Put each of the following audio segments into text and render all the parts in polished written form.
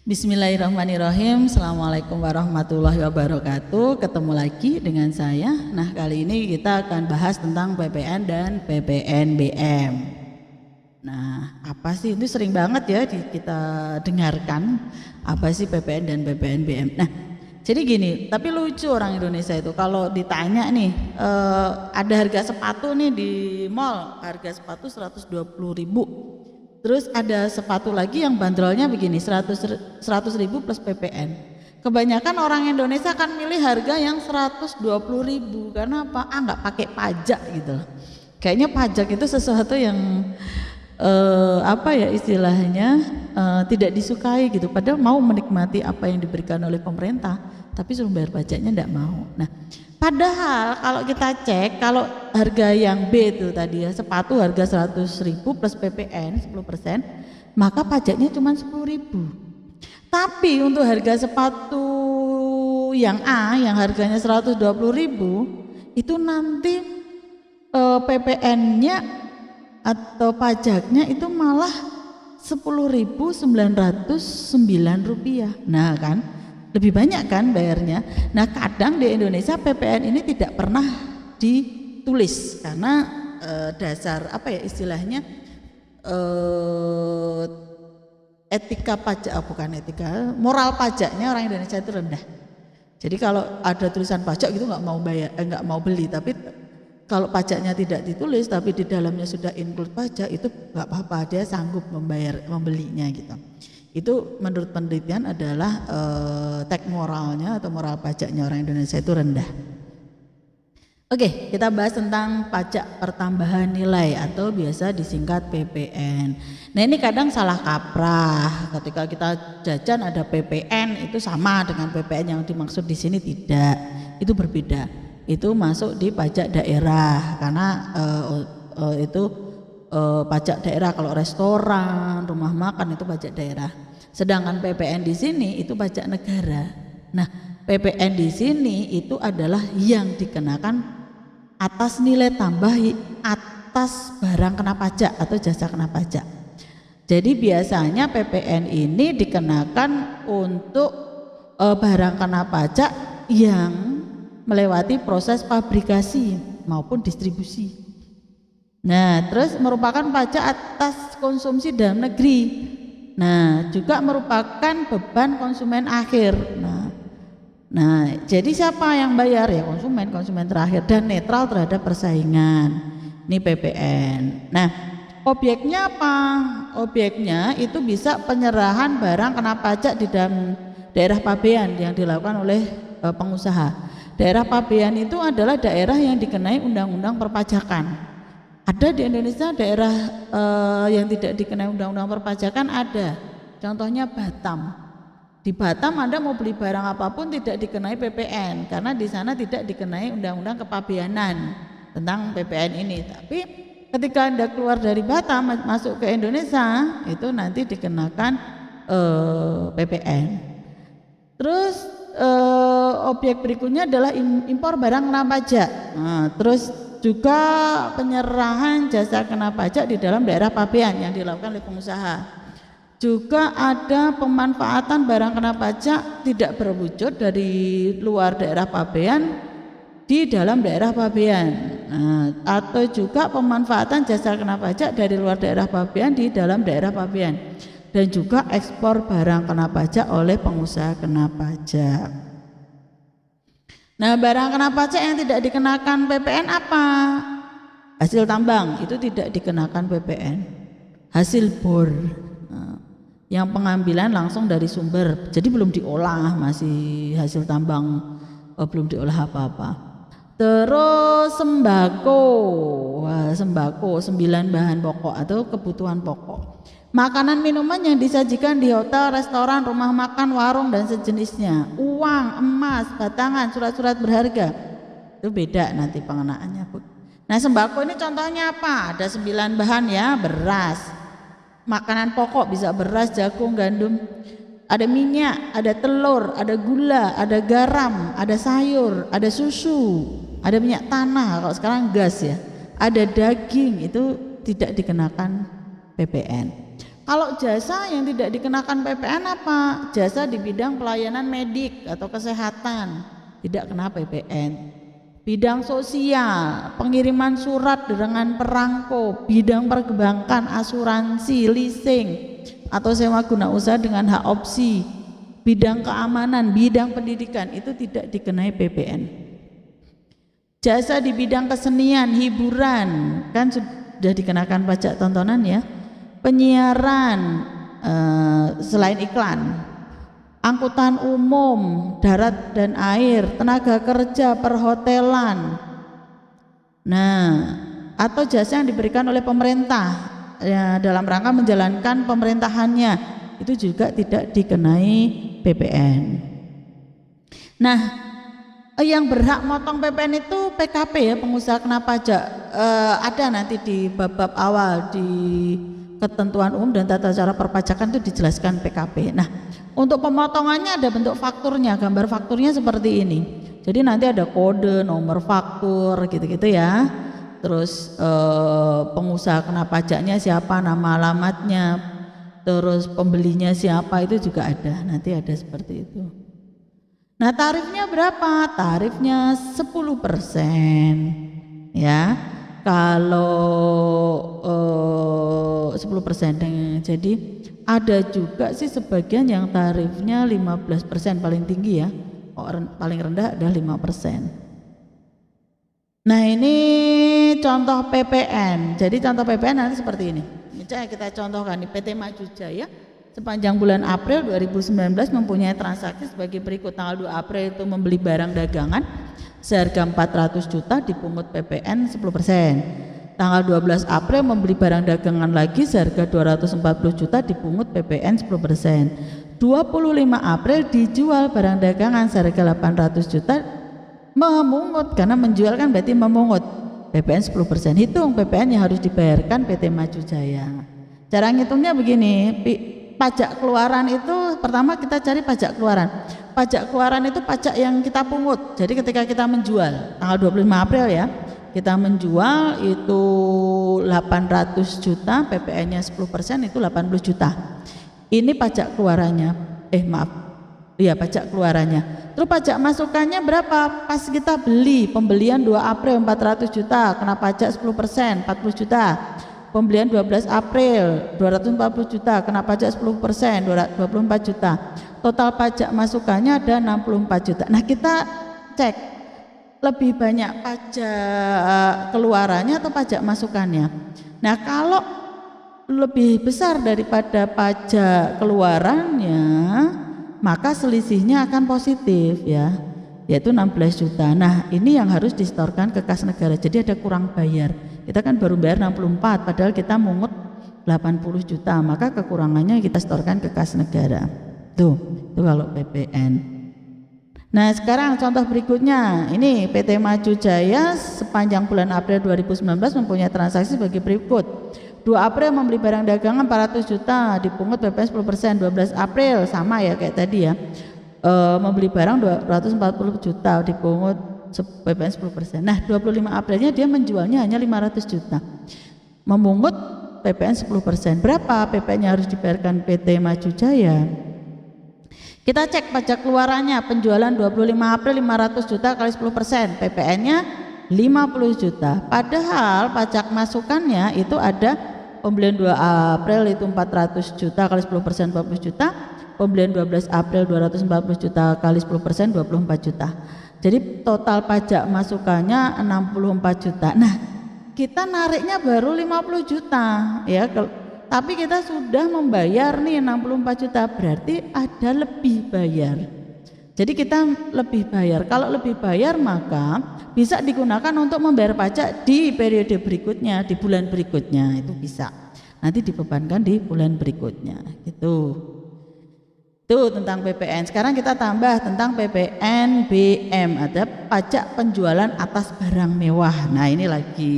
Bismillahirrahmanirrahim. Assalamualaikum warahmatullahi wabarakatuh. Ketemu lagi dengan saya. Nah, kali ini kita akan bahas tentang PPN dan PPNBM. Nah, apa sih itu sering banget ya kita dengarkan, apa sih PPN dan PPNBM. Nah, jadi gini, tapi lucu orang Indonesia itu kalau ditanya nih, ada harga sepatu nih di mall, harga sepatu 120.000. Terus ada sepatu lagi yang bandrolnya begini 100.000 plus PPN. Kebanyakan orang Indonesia akan milih harga yang 120.000 karena apa? Nggak pakai pajak gitu loh. Kayaknya pajak itu sesuatu yang apa ya istilahnya tidak disukai gitu. Padahal mau menikmati apa yang diberikan oleh pemerintah, tapi suruh bayar pajaknya enggak mau. Nah, padahal kalau kita cek, kalau harga yang B itu tadi ya, sepatu harga 100.000 plus PPN 10%, maka pajaknya cuma 10.000. Tapi untuk harga sepatu yang A yang harganya 120.000 itu nanti PPN-nya atau pajaknya itu malah 10.909 rupiah. Nah kan lebih banyak kan bayarnya. Nah kadang di Indonesia PPN ini tidak pernah ditulis karena dasar apa ya istilahnya etika pajak, bukan etika, moral pajaknya orang Indonesia itu rendah. Jadi kalau ada tulisan pajak gitu nggak mau bayar, nggak mau beli. Tapi kalau pajaknya tidak ditulis tapi di dalamnya sudah include pajak, itu nggak apa-apa, dia sanggup membelinya gitu. Itu menurut penelitian adalah tag moralnya atau moral pajaknya orang Indonesia itu rendah. Oke, kita bahas tentang pajak pertambahan nilai atau biasa disingkat PPN. Nah ini kadang salah kaprah, ketika kita jajan ada PPN itu sama dengan PPN yang dimaksud di sini, tidak, itu berbeda. Itu masuk di pajak daerah karena itu pajak daerah. Kalau restoran, rumah makan itu pajak daerah. Sedangkan PPN di sini itu pajak negara. Nah, PPN di sini itu adalah yang dikenakan atas nilai tambah atas barang kena pajak atau jasa kena pajak. Jadi biasanya PPN ini dikenakan untuk barang kena pajak yang melewati proses fabrikasi maupun distribusi. Nah, terus merupakan pajak atas konsumsi dalam negeri. Nah, juga merupakan beban konsumen akhir. Nah, jadi siapa yang bayar ya? Konsumen terakhir, dan netral terhadap persaingan. Ini PPN. Nah, objeknya apa? Objeknya itu bisa penyerahan barang kena pajak di dalam daerah pabean yang dilakukan oleh pengusaha. Daerah pabean itu adalah daerah yang dikenai undang-undang perpajakan. Ada di Indonesia daerah yang tidak dikenai undang-undang perpajakan ada. Contohnya Batam. Di Batam Anda mau beli barang apapun tidak dikenai PPN karena di sana tidak dikenai undang-undang kepabeanan tentang PPN ini. Tapi ketika Anda keluar dari Batam masuk ke Indonesia itu nanti dikenakan PPN. Terus objek berikutnya adalah impor barang kena pajak. Nah, terus juga penyerahan jasa kena pajak di dalam daerah pabean yang dilakukan oleh pengusaha. Juga ada pemanfaatan barang kena pajak tidak berwujud dari luar daerah pabean di dalam daerah pabean. Nah, atau juga pemanfaatan jasa kena pajak dari luar daerah pabean di dalam daerah pabean. Dan juga ekspor barang kena pajak oleh pengusaha kena pajak. Nah, barang kena pajak yang tidak dikenakan PPN apa? Hasil tambang itu tidak dikenakan PPN. Hasil bor yang pengambilan langsung dari sumber, jadi belum diolah, masih hasil tambang, belum diolah apa-apa. Terus sembako, sembako 9 bahan pokok atau kebutuhan pokok. Makanan minuman yang disajikan di hotel, restoran, rumah makan, warung dan sejenisnya. Uang, emas, batangan, surat-surat berharga. Itu beda nanti pengenaannya, Bu. Nah, sembako ini contohnya apa? Ada 9 bahan ya, beras. Makanan pokok bisa beras, jagung, gandum. Ada minyak, ada telur, ada gula, ada garam, ada sayur, ada susu, ada minyak tanah, kalau sekarang gas ya. Ada daging, itu tidak dikenakan PPN. Kalau jasa yang tidak dikenakan PPN apa? Jasa di bidang pelayanan medik atau kesehatan tidak kena PPN. Bidang sosial, pengiriman surat dengan perangko, bidang perbankan, asuransi, leasing atau sewa guna usaha dengan hak opsi, bidang keamanan, bidang pendidikan itu tidak dikenai PPN. Jasa di bidang kesenian, hiburan kan sudah dikenakan pajak tontonan ya. Penyiaran selain iklan, angkutan umum, darat dan air, tenaga kerja, perhotelan. Nah, atau jasa yang diberikan oleh pemerintah ya, dalam rangka menjalankan pemerintahannya itu juga tidak dikenai PPN. Nah, yang berhak motong PPN itu PKP ya, pengusaha kena pajak. Ada nanti di bab-bab awal di ketentuan umum dan tata cara perpajakan itu dijelaskan PKP. Nah, untuk pemotongannya ada bentuk fakturnya, gambar fakturnya seperti ini. Jadi nanti ada kode, nomor faktur gitu-gitu ya. Terus pengusaha kena pajaknya siapa, nama alamatnya, terus pembelinya siapa itu juga ada. Nanti ada seperti itu. Nah, tarifnya berapa? Tarifnya 10% ya. Kalau 10%, jadi ada juga sih sebagian yang tarifnya 15% paling tinggi ya, paling rendah ada 5%. Nah, ini contoh PPN. Jadi contoh PPN nanti seperti ini. Misalnya kita contohkan di PT Maju Jaya sepanjang bulan April 2019 mempunyai transaksi sebagai berikut. Tanggal 2 April itu membeli barang dagangan seharga 400 juta dipungut PPN 10%. Tanggal 12 April membeli barang dagangan lagi seharga 240 juta dipungut PPN 10%. 25 April dijual barang dagangan seharga 800 juta memungut, karena menjual kan berarti memungut PPN 10%. Hitung PPN yang harus dibayarkan PT Maju Jaya. Cara ngitungnya begini, pajak keluaran itu pertama kita cari pajak keluaran. Pajak keluaran itu pajak yang kita pungut. Jadi ketika kita menjual tanggal 25 April ya, kita menjual itu 800 juta, PPN-nya 10% itu 80 juta. Ini pajak keluarannya. Pajak keluarannya. Terus pajak masukannya berapa? Pas kita beli, pembelian 2 April 400 juta, kena pajak 10%, 40 juta. Pembelian 12 April 240 juta, kena pajak 10%, 24 juta. Total pajak masukannya ada 64 juta. Nah, kita cek lebih banyak pajak keluarannya atau pajak masukannya. Nah, kalau lebih besar daripada pajak keluarannya, maka selisihnya akan positif ya, yaitu 16 juta. Nah, ini yang harus disetorkan ke kas negara. Jadi ada kurang bayar. Kita kan baru bayar 64 padahal kita mungut 80 juta, maka kekurangannya kita setorkan ke kas negara. Itu kalau PPN. Nah, sekarang contoh berikutnya. Ini PT Maju Jaya sepanjang bulan April 2019 mempunyai transaksi sebagai berikut. 2 April membeli barang dagangan 400 juta dipungut PPN 10%. 12 April sama ya kayak tadi ya, membeli barang 240 juta dipungut PPN 10%. Nah, 25 Aprilnya dia menjualnya hanya 500 juta, memungut PPN 10%. Berapa PPN-nya harus dibayarkan PT Maju Jaya? Kita cek pajak keluarannya, penjualan 25 April 500 juta kali 10%, PPN-nya 50 juta. Padahal pajak masukannya itu ada pembelian 2 April itu 400 juta kali 10% 40 juta, pembelian 12 April 240 juta kali 10% 24 juta. Jadi total pajak masukannya 64 juta. Nah, kita nariknya baru 50 juta ya. Tapi kita sudah membayar nih 64 juta, berarti ada lebih bayar. Jadi kita lebih bayar. Kalau lebih bayar maka bisa digunakan untuk membayar pajak di periode berikutnya, di bulan berikutnya itu bisa. Nanti dibebankan di bulan berikutnya gitu. Itu tentang PPN. Sekarang kita tambah tentang PPNBM, ada pajak penjualan atas barang mewah. Nah, ini lagi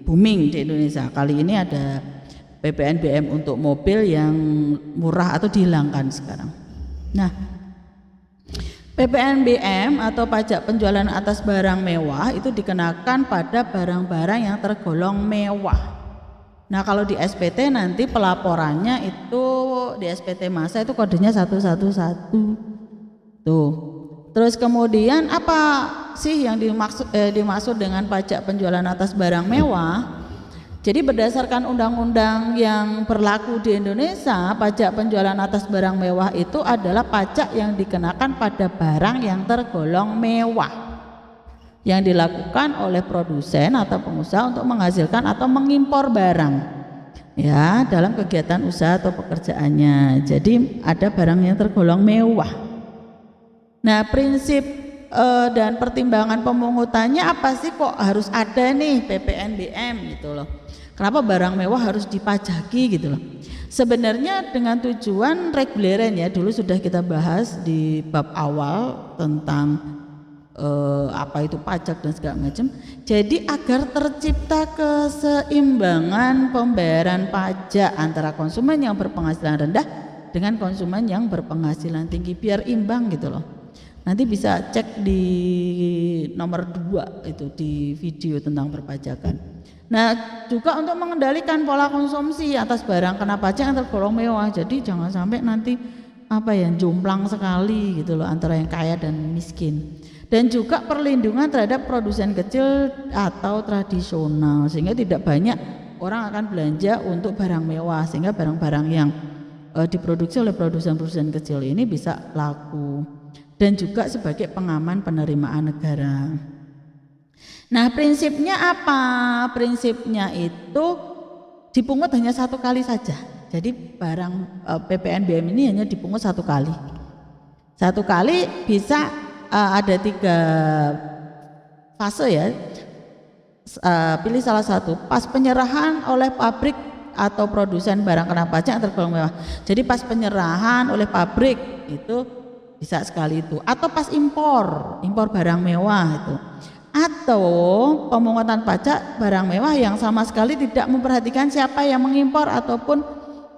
booming di Indonesia. Kali ini ada PPNBM untuk mobil yang murah atau dihilangkan sekarang. Nah, PPNBM atau pajak penjualan atas barang mewah itu dikenakan pada barang-barang yang tergolong mewah. Nah kalau di SPT nanti pelaporannya itu di SPT masa itu kodenya 111 tuh. Terus kemudian apa sih yang dimaksud dengan pajak penjualan atas barang mewah? Jadi berdasarkan undang-undang yang berlaku di Indonesia, pajak penjualan atas barang mewah itu adalah pajak yang dikenakan pada barang yang tergolong mewah yang dilakukan oleh produsen atau pengusaha untuk menghasilkan atau mengimpor barang ya dalam kegiatan usaha atau pekerjaannya. Jadi ada barang yang tergolong mewah. Nah prinsip dan pertimbangan pemungutannya apa sih kok harus ada nih PPNBM gitu loh. Kenapa barang mewah harus dipajaki gitu loh. Sebenarnya dengan tujuan reguleran ya, dulu sudah kita bahas di bab awal tentang apa itu pajak dan segala macam. Jadi agar tercipta keseimbangan pembayaran pajak antara konsumen yang berpenghasilan rendah dengan konsumen yang berpenghasilan tinggi biar imbang gitu loh. Nanti bisa cek di nomor 2 itu di video tentang perpajakan. Nah juga untuk mengendalikan pola konsumsi atas barang kena pajak yang tergolong mewah. Jadi jangan sampai nanti apa ya jomplang sekali gitu loh antara yang kaya dan miskin. Dan juga perlindungan terhadap produsen kecil atau tradisional sehingga tidak banyak orang akan belanja untuk barang mewah sehingga barang-barang yang diproduksi oleh produsen-produsen kecil ini bisa laku. Dan juga sebagai pengaman penerimaan negara. Nah prinsipnya apa? Prinsipnya itu dipungut hanya 1 kali saja. Jadi barang PPNBM ini hanya dipungut 1 kali. 1 kali bisa ada 3 fase ya. Pilih salah satu. Pas penyerahan oleh pabrik atau produsen barang kena pajak yang tergolong mewah. Jadi pas penyerahan oleh pabrik itu bisa sekali itu. Atau pas impor barang mewah itu. Atau pemungutan pajak barang mewah yang sama sekali tidak memperhatikan siapa yang mengimpor ataupun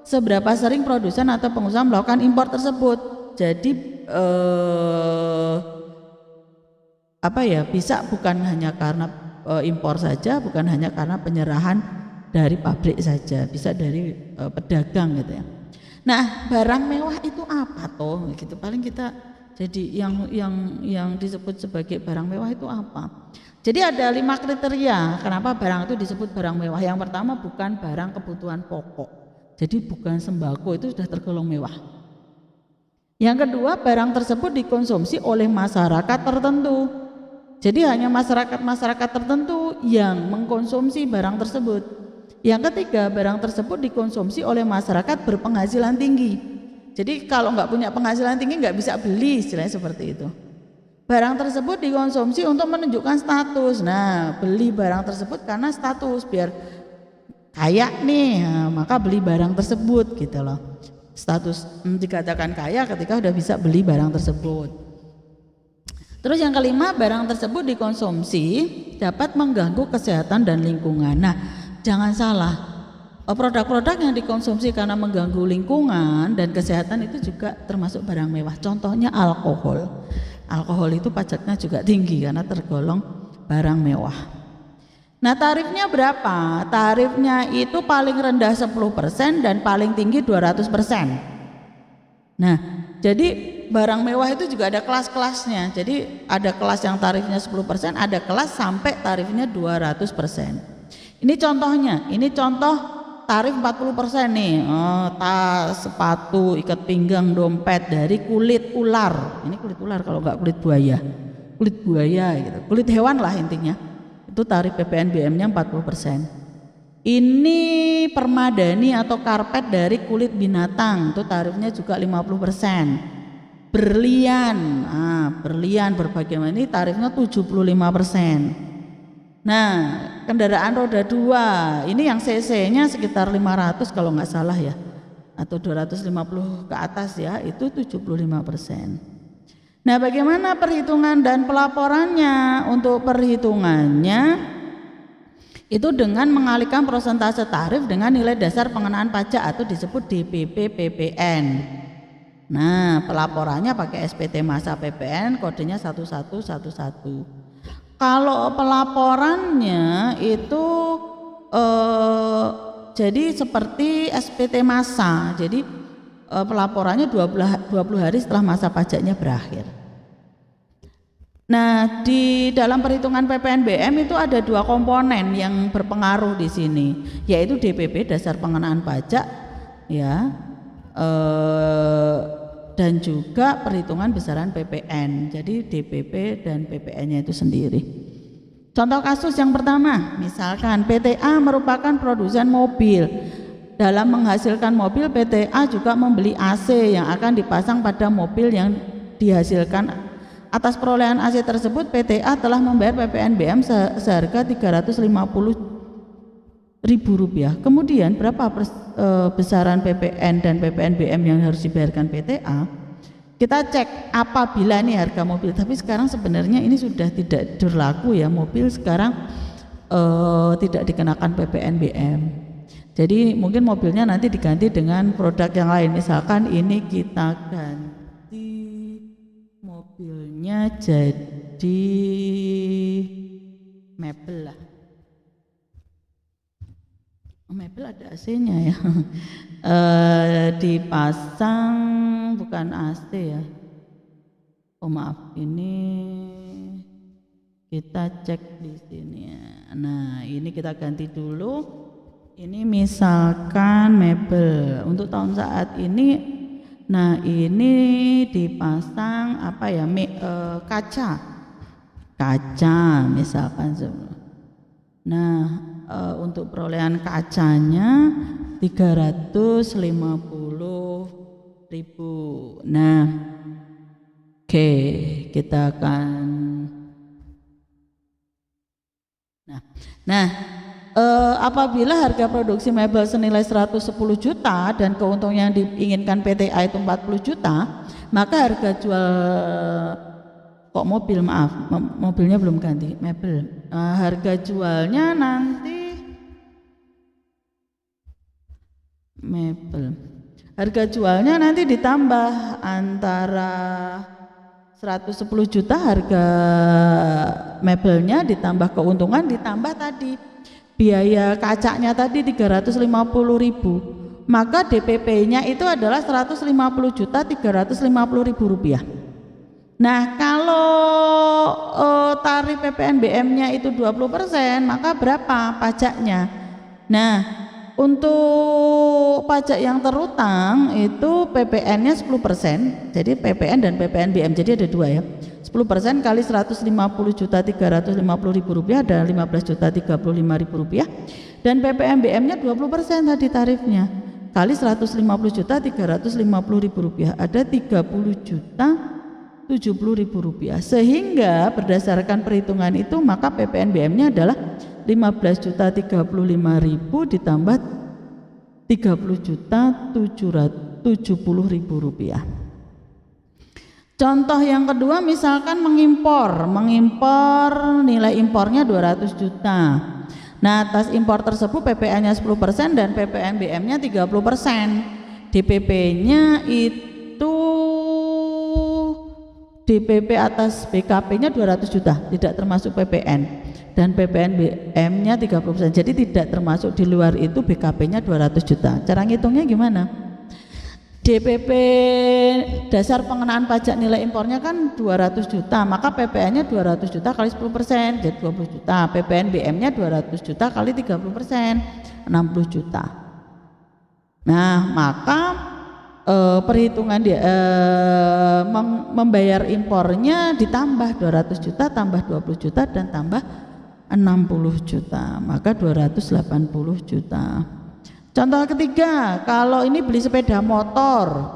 seberapa sering produsen atau pengusaha melakukan impor tersebut. Jadi bisa bukan hanya karena impor saja, bukan hanya karena penyerahan dari pabrik saja, bisa dari pedagang gitu ya. Nah barang mewah itu apa toh gitu, paling kita jadi yang disebut sebagai barang mewah itu apa? Jadi ada 5 kriteria kenapa barang itu disebut barang mewah. Yang pertama bukan barang kebutuhan pokok, jadi bukan sembako, itu sudah tergolong mewah. Yang kedua barang tersebut dikonsumsi oleh masyarakat tertentu, jadi hanya masyarakat tertentu yang mengkonsumsi barang tersebut. Yang ketiga barang tersebut dikonsumsi oleh masyarakat berpenghasilan tinggi. Jadi kalau nggak punya penghasilan tinggi nggak bisa beli, istilahnya seperti itu. Barang tersebut dikonsumsi untuk menunjukkan status. Nah beli barang tersebut karena status, biar kaya nih, maka beli barang tersebut gitu loh. Status dikatakan kaya ketika udah bisa beli barang tersebut. Terus yang kelima barang tersebut dikonsumsi dapat mengganggu kesehatan dan lingkungan. Nah jangan salah, produk-produk yang dikonsumsi karena mengganggu lingkungan dan kesehatan itu juga termasuk barang mewah. Contohnya alkohol. Alkohol itu pajaknya juga tinggi karena tergolong barang mewah. Nah tarifnya berapa? Tarifnya itu paling rendah 10% dan paling tinggi 200%. Nah jadi barang mewah itu juga ada kelas-kelasnya. Jadi ada kelas yang tarifnya 10%, ada kelas sampai tarifnya 200%. Ini contohnya, ini contoh tarif 40% nih, tas, sepatu, ikat pinggang, dompet dari kulit ular. Ini kulit ular kalau nggak kulit buaya gitu, kulit hewan lah intinya. Itu tarif PPNBM-nya 40%. Ini permadani atau karpet dari kulit binatang, itu tarifnya juga 50%. Berlian, berlian berbagai macam ini tarifnya 75%. Nah kendaraan roda 2 ini yang cc-nya sekitar 500 kalau nggak salah ya, atau 250 ke atas ya, itu 75%. Nah bagaimana perhitungan dan pelaporannya? Untuk perhitungannya itu dengan mengalihkan persentase tarif dengan nilai dasar pengenaan pajak atau disebut DPP PPN. Nah pelaporannya pakai SPT masa PPN, kodenya 1111. Kalau pelaporannya itu jadi seperti SPT massa. Jadi pelaporannya 20 hari setelah masa pajaknya berakhir. Nah, di dalam perhitungan PPNBM itu ada 2 komponen yang berpengaruh di sini, yaitu DPP dasar pengenaan pajak, ya, dan juga perhitungan besaran PPN. Jadi DPP dan PPN-nya itu sendiri. Contoh kasus yang pertama, misalkan PTA merupakan produsen mobil. Dalam menghasilkan mobil, PTA juga membeli AC yang akan dipasang pada mobil yang dihasilkan. Atas perolehan AC tersebut, PTA telah membayar PPNBM seharga Rp350.000. Kemudian berapa besaran PPN dan PPNBM yang harus dibayarkan PTA? Kita cek apabila ini harga mobil, tapi sekarang sebenarnya ini sudah tidak berlaku ya, mobil sekarang tidak dikenakan PPNBM. Jadi mungkin mobilnya nanti diganti dengan produk yang lain. Misalkan ini kita ganti mobilnya jadi Mebel lah. Mebel ada AC-nya ya. Dipasang bukan AC ya. Oh maaf, ini kita cek di sini ya. Nah, ini kita ganti dulu. Ini misalkan Mebel untuk tahun saat ini. Nah, ini dipasang apa ya? Kaca misalkan. Nah, untuk perolehan kacanya 350.000. Nah, oke, kita akan apabila harga produksi mebel senilai 110 juta dan keuntungan yang diinginkan PTA itu 40 juta, maka harga jual mobilnya belum ganti, mebel. Harga jualnya nanti harga jualnya nanti ditambah antara 110 juta harga mebelnya ditambah keuntungan ditambah tadi biaya kacanya tadi 350.000, maka DPP-nya itu adalah 150.350.000 rupiah. Nah, kalau tarif PPNBM-nya itu 20%, maka berapa pajaknya? Nah, untuk pajak yang terutang itu PPN-nya 10%, jadi PPN dan PPNBM, jadi ada 2 ya. 10% kali 150.350.000 rupiah dan 15.035.000 rupiah, dan PPNBM-nya 20% tadi tarifnya kali 150.350.000 rupiah ada 30.070.000 rupiah, sehingga berdasarkan perhitungan itu maka PPNBM-nya adalah 15.035.000 ditambah 30.770.000 rupiah. Contoh yang kedua, misalkan mengimpor nilai impornya 200 juta. Nah, atas impor tersebut PPN-nya 10% dan PPNBM-nya 30%. DPP-nya itu DPP atas BKP-nya 200 juta, tidak termasuk PPN, dan PPNBM-nya 30%. Jadi tidak termasuk, di luar itu BKP-nya 200 juta. Cara ngitungnya gimana? DPP dasar pengenaan pajak nilai impornya kan 200 juta, maka PPN-nya 200 juta kali 10% jadi 20 juta, PPNBM-nya 200 juta kali 30% 60 juta. Nah, maka perhitungan membayar impornya ditambah 200 juta tambah 20 juta dan tambah 60 juta, maka 280 juta. Contoh ketiga, kalau ini beli sepeda motor.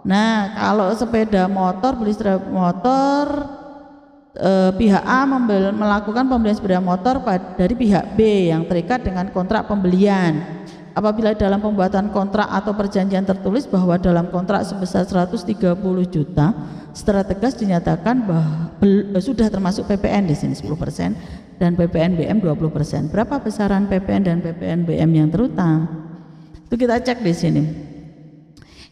Nah, kalau sepeda motor, beli sepeda motor, pihak A melakukan pembelian sepeda motor dari pihak B yang terikat dengan kontrak pembelian. Apabila dalam pembuatan kontrak atau perjanjian tertulis bahwa dalam kontrak sebesar 130 juta, secara tegas dinyatakan bahwa sudah termasuk PPN di sini 10% dan PPNBM 20%. Berapa besaran PPN dan PPNBM yang terutang? Itu kita cek di sini.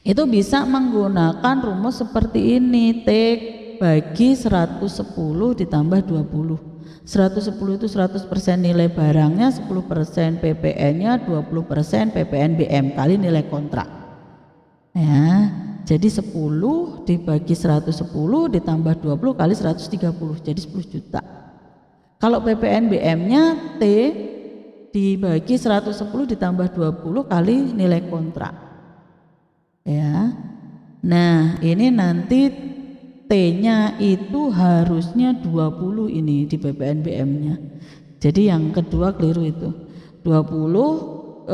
Itu bisa menggunakan rumus seperti ini, T bagi 110 ditambah 20. 110 itu 100% nilai barangnya, 10% PPN-nya, 20% PPNBM kali nilai kontrak. Ya, jadi 10 dibagi 110 ditambah 20 kali 130, jadi 10 juta. Kalau PPNBM-nya T dibagi 110 ditambah 20 kali nilai kontrak. Ya. Nah, ini nanti T-nya itu harusnya 20 ini di PPNBM-nya. Jadi yang kedua keliru itu. 20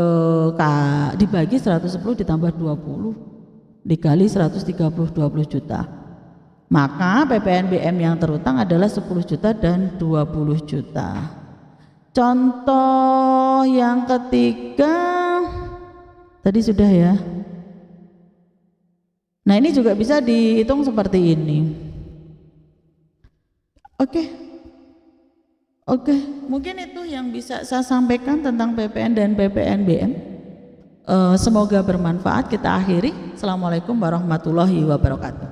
dibagi 110 ditambah 20 dikali 130, 20 juta. Maka PPNBM yang terutang adalah 10 juta dan 20 juta. Contoh yang ketiga tadi sudah ya. Nah, ini juga bisa dihitung seperti ini. Oke, mungkin itu yang bisa saya sampaikan tentang PPN dan PPNBM. Semoga bermanfaat. Kita akhiri. Assalamualaikum warahmatullahi wabarakatuh.